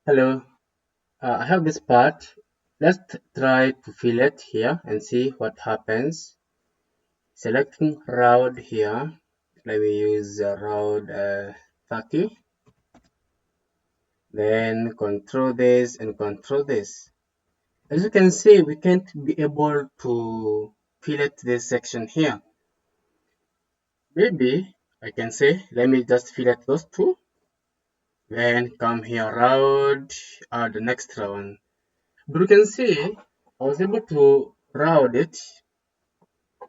Hello, I have this part. Let's try to fillet here and see what happens. Selecting round here. Let me use round 30. Then control this and control this. As you can see, we can't be able to fillet this section here. Maybe I can say, let me just fillet those two. Then come here round, add the next round. But you can see, I was able to round it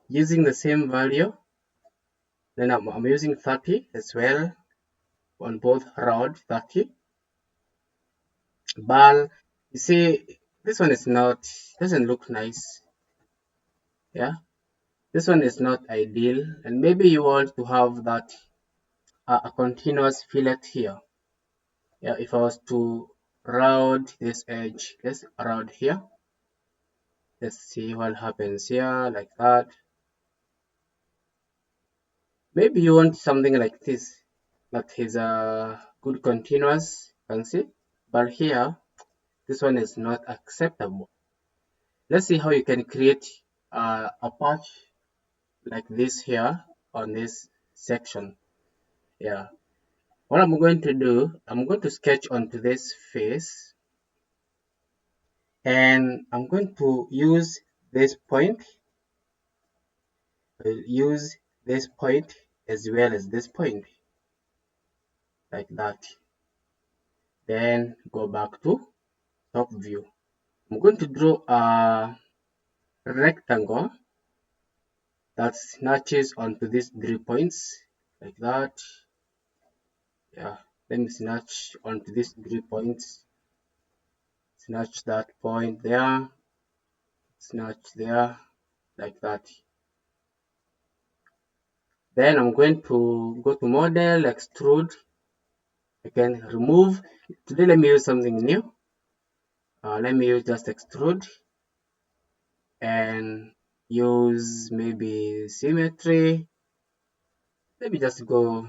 using the same value. Then I'm using 30 as well on both round 30. But you see, this one is not, doesn't look nice. Yeah, this one is not ideal. And maybe you want to have that a continuous fillet here. Yeah, if I was to round this edge, let's round here. Let's see what happens here, like that. Maybe you want something like this that is a good continuous, you can see. But here, this one is not acceptable. Let's see how you can create a patch like this here on this section. Yeah, what I'm going to do, I'm going to sketch onto this face, and I'm going to use this point, use this point as well as this point, like that. Then go back to top view. I'm going to draw a rectangle that snatches onto these 3 points, like that. Yeah, let me snatch onto these 3 points, snatch that point there, snatch there, like that. Then I'm going to go to model, extrude. I can remove. Today let me use something new. Let me use just extrude and use maybe symmetry. Let me just go,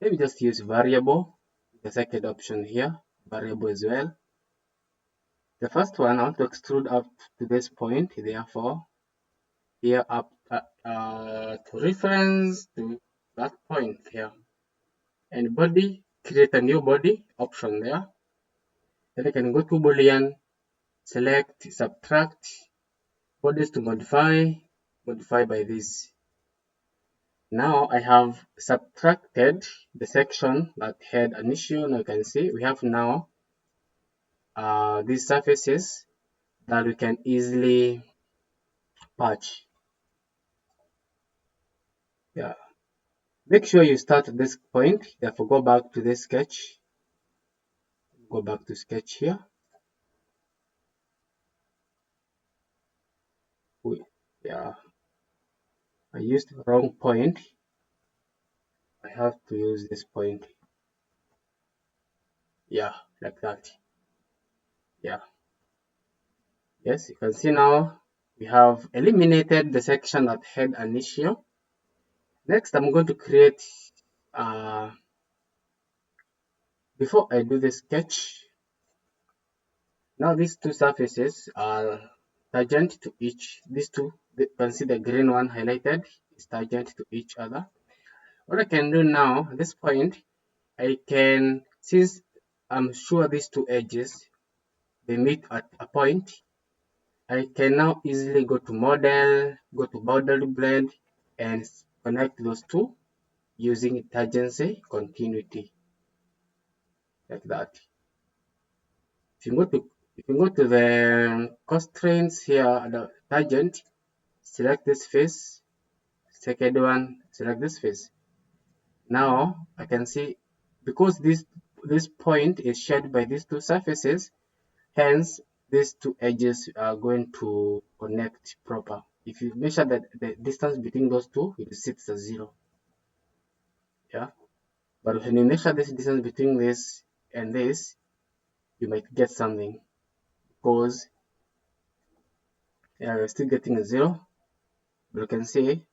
let me just use variable, the second option here, variable as well. The first one, I want to extrude up to this point, therefore, here up to reference to that point here. And body, create a new body option there. Then I can go to Boolean, select, subtract, bodies to modify, modify by this. Now I have subtracted the section that had an issue. Now you can see we have now these surfaces that we can easily patch. Yeah. Make sure you start at this point. Therefore, go back to this sketch. Go back to sketch here. Yeah, I used the wrong point. I have to use this point. Yeah, like that. Yeah. Yes, you can see now we have eliminated the section that had an issue. Next, I'm going to create, before I do the sketch, now these two surfaces are tangent to each, these two, you can see the green one highlighted is tangent to each other. What I can do now, at this point, I can, since I'm sure these two edges, they meet at a point, I can now easily go to model, go to boundary blend, and connect those two using tangency continuity, like that. If you go to the constraints here, the tangent, select this face, second one, select this face. Now I can see, because this point is shared by these two surfaces, hence these two edges are going to connect proper. If you measure the distance between those two, it sits at 0. Yeah, but when you measure this distance between this and this, you might get something, because you're still getting a 0. But you can see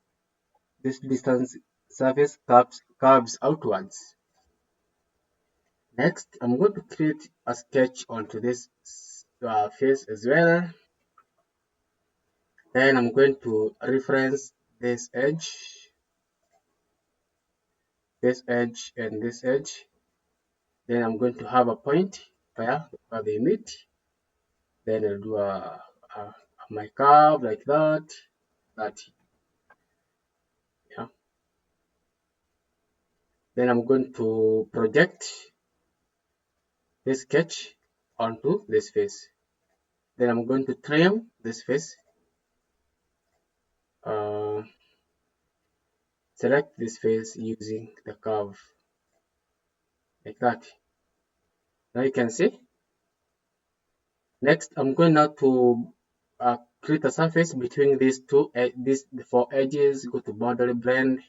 this distance surface curves outwards. Next, I'm going to create a sketch onto this face as well. Then I'm going to reference this edge, and this edge. Then I'm going to have a point where they meet. Then I'll do my curve like that. That, yeah. Then I'm going to project this sketch onto this face. Then I'm going to trim this face. Uh, Select this face using the curve like that. Now you can see. Next, I'm going now to create a surface between these these four edges. Go to boundary blend,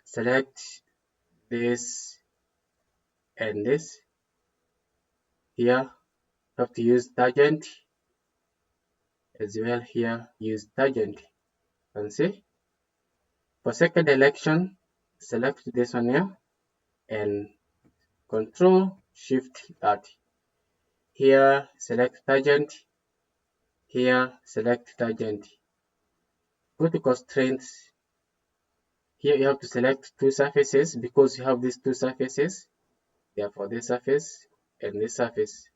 select this and this. Here, you have to use tangent as well. Here, use tangent. And see, for second direction, select this one here and Control Shift that. Here, select tangent. Here, select tangent. Go to constraints. Here you have to select two surfaces because you have these two surfaces. Therefore, this surface and this surface.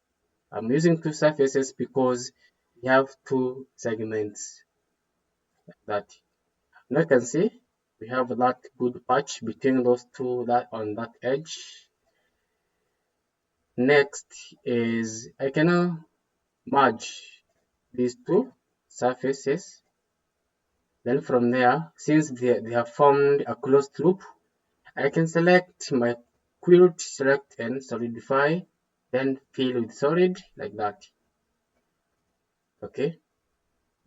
I'm using two surfaces because you have two segments like that. Now you can see we have that good patch between those two that on that edge. Next is I can now merge these two surfaces. Then from there, since they have formed a closed loop, I can select my quilt, select and solidify, then fill with solid like that. Okay,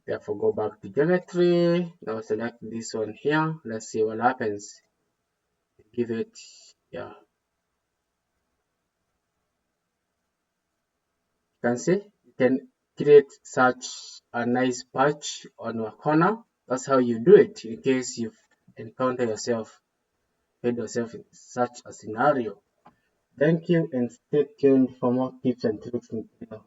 therefore go back to geometry. Now select this one here. Let's see what happens. Give it, yeah. You can see you can create such a nice patch on your corner. That's how you do it in case you encounter yourself, find yourself in such a scenario. Thank you and stay tuned for more tips and tricks in video.